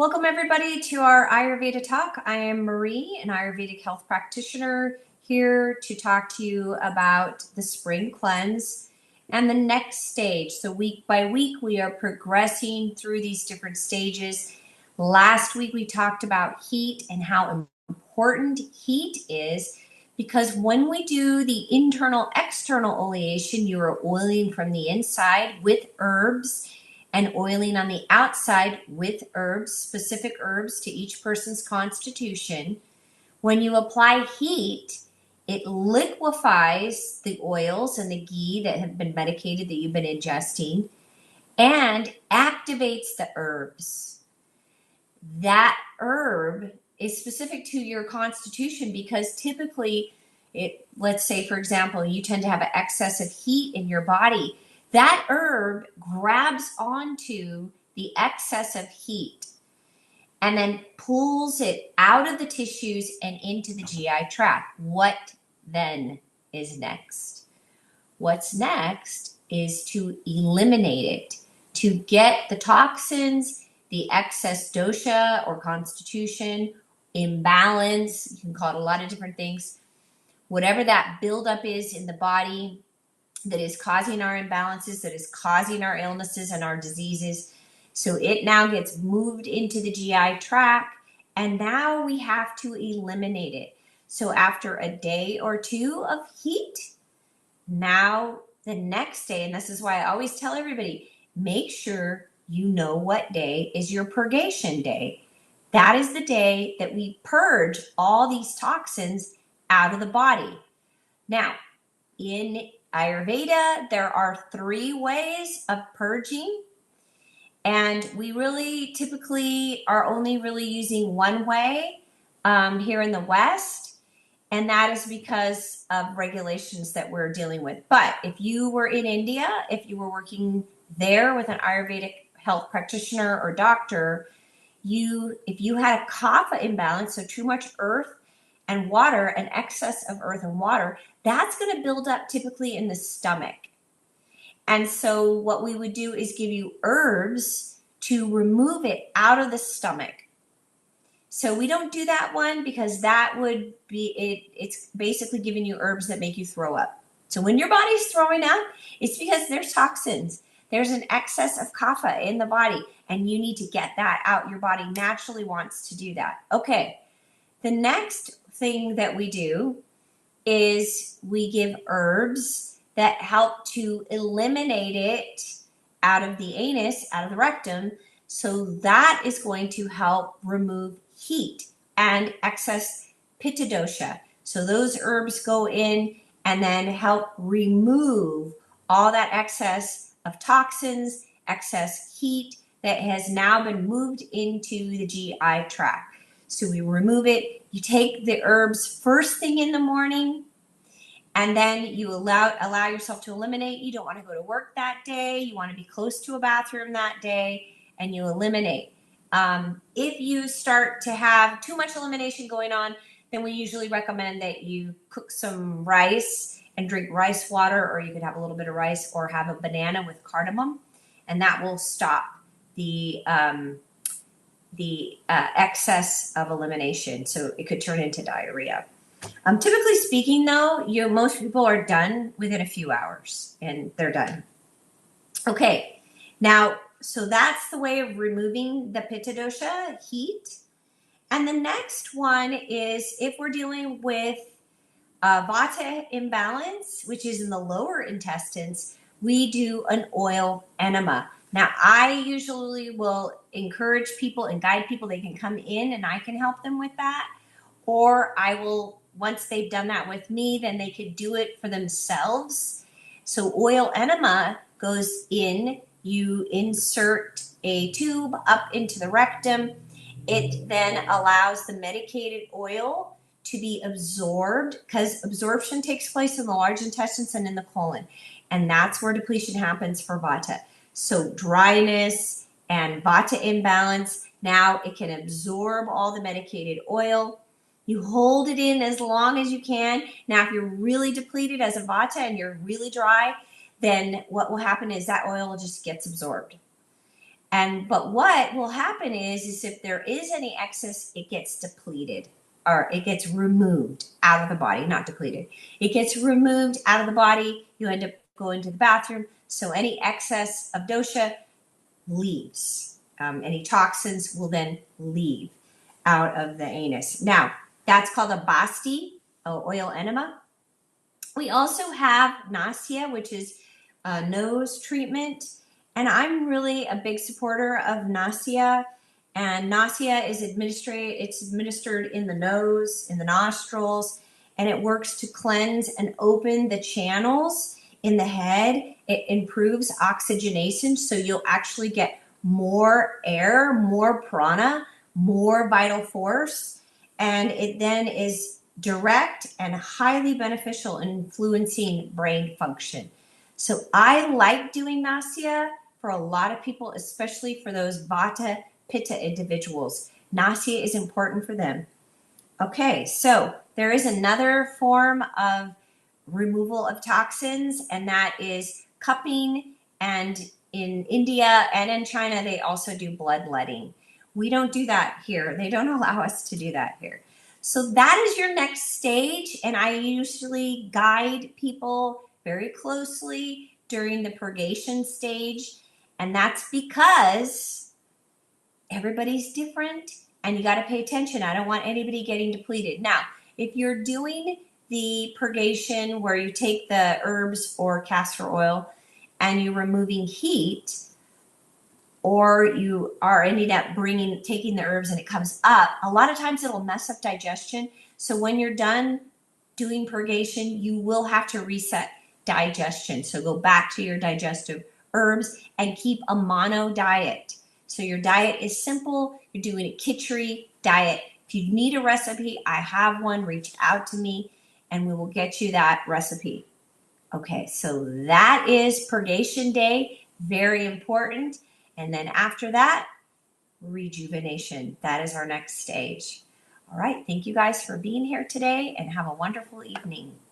Welcome everybody to our Ayurveda talk. I am Marie, an Ayurvedic health practitioner, here to talk to you about the spring cleanse and the next stage. So week by week, we are progressing through these different stages. Last week, we talked about heat and how important heat is, because when we do the internal external oleation, you are oiling from the inside with herbs and oiling on the outside with herbs, specific herbs to each person's constitution. When you apply heat, it liquefies the oils and the ghee that have been medicated that you've been ingesting and activates the herbs. That herb is specific to your constitution because typically, let's say, for example, you tend to have an excess of heat in your body. That herb grabs onto the excess of heat and then pulls it out of the tissues and into the GI tract. What then is next? What's next is to eliminate it, to get the toxins, the excess dosha or constitution, imbalance, you can call it a lot of different things, whatever that buildup is in the body that is causing our imbalances, that is causing our illnesses and our diseases. So it now gets moved into the GI tract, and now we have to eliminate it. So after a day or two of heat, now the next day, and this is why I always tell everybody, make sure you know what day is your purgation day. That is the day that we purge all these toxins out of the body. Now, in Ayurveda, there are 3 ways of purging, and we really typically are only really using one way here in the West, and that is because of regulations that we're dealing with. But if you were in India, if you were working there with an Ayurvedic health practitioner or doctor, if you had a kapha imbalance, so too much earth and water, an excess of earth and water, that's going to build up typically in the stomach. And so what we would do is give you herbs to remove it out of the stomach. So we don't do that one because that would be, it's basically giving you herbs that make you throw up. So when your body's throwing up, it's because there's toxins. There's an excess of kapha in the body, and you need to get that out. Your body naturally wants to do that. Okay, the next thing that we do is we give herbs that help to eliminate it out of the anus, out of the rectum. So that is going to help remove heat and excess pitta dosha. So those herbs go in and then help remove all that excess of toxins, excess heat that has now been moved into the GI tract. So we remove it. You take the herbs first thing in the morning, and then you allow yourself to eliminate. You don't want to go to work that day. You want to be close to a bathroom that day, and you eliminate. If you start to have too much elimination going on, then we usually recommend that you cook some rice and drink rice water, or you could have a little bit of rice or have a banana with cardamom, and that will stop the excess of elimination. So it could turn into diarrhea. Typically speaking, though, most people are done within a few hours, and they're done. Okay, now, so that's the way of removing the pitta dosha, heat. And the next one is if we're dealing with vata imbalance, which is in the lower intestines, we do an oil enema. Now, I usually will encourage people and guide people. They can come in and I can help them with that. Or I will, once they've done that with me, then they could do it for themselves. So oil enema goes in, you insert a tube up into the rectum. It then allows the medicated oil to be absorbed, because absorption takes place in the large intestines and in the colon. And that's where depletion happens for vata. So dryness and vata imbalance, now it can absorb all the medicated oil. You hold it in as long as you can. Now, if you're really depleted as a vata and you're really dry, then what will happen is that oil just gets absorbed. But what will happen is if there is any excess, it gets depleted or it gets removed out of the body, not depleted. It gets removed out of the body. You end up going to the bathroom. So any excess of dosha leaves. Any toxins will then leave out of the anus. Now, that's called a basti, oil enema. We also have nasya, which is a nose treatment. And I'm really a big supporter of nasya. And nasya is administered in the nose, in the nostrils, and it works to cleanse and open the channels in the head. It improves oxygenation, so you'll actually get more air, more prana, more vital force, and it then is direct and highly beneficial in influencing brain function. So I like doing nasya for a lot of people, especially for those vata pitta individuals. Nasya is important for them. Okay, so there is another form of removal of toxins, and that is cupping. And in India and in China, they also do bloodletting. We don't do that here. They don't allow us to do that here. So that is your next stage, and I usually guide people very closely during the purgation stage, and that's because everybody's different and you got to pay attention. I don't want anybody getting depleted. Now, if you're doing the purgation where you take the herbs or castor oil and you're removing heat, or you are ending up taking the herbs and it comes up, a lot of times it'll mess up digestion. So when you're done doing purgation, you will have to reset digestion. So go back to your digestive herbs and keep a mono diet. So your diet is simple. You're doing a khichdi diet. If you need a recipe, I have one. Reach out to me and we will get you that recipe. Okay, so that is purgation day. Very important. And then after that, rejuvenation. That is our next stage. All right, thank you guys for being here today and have a wonderful evening.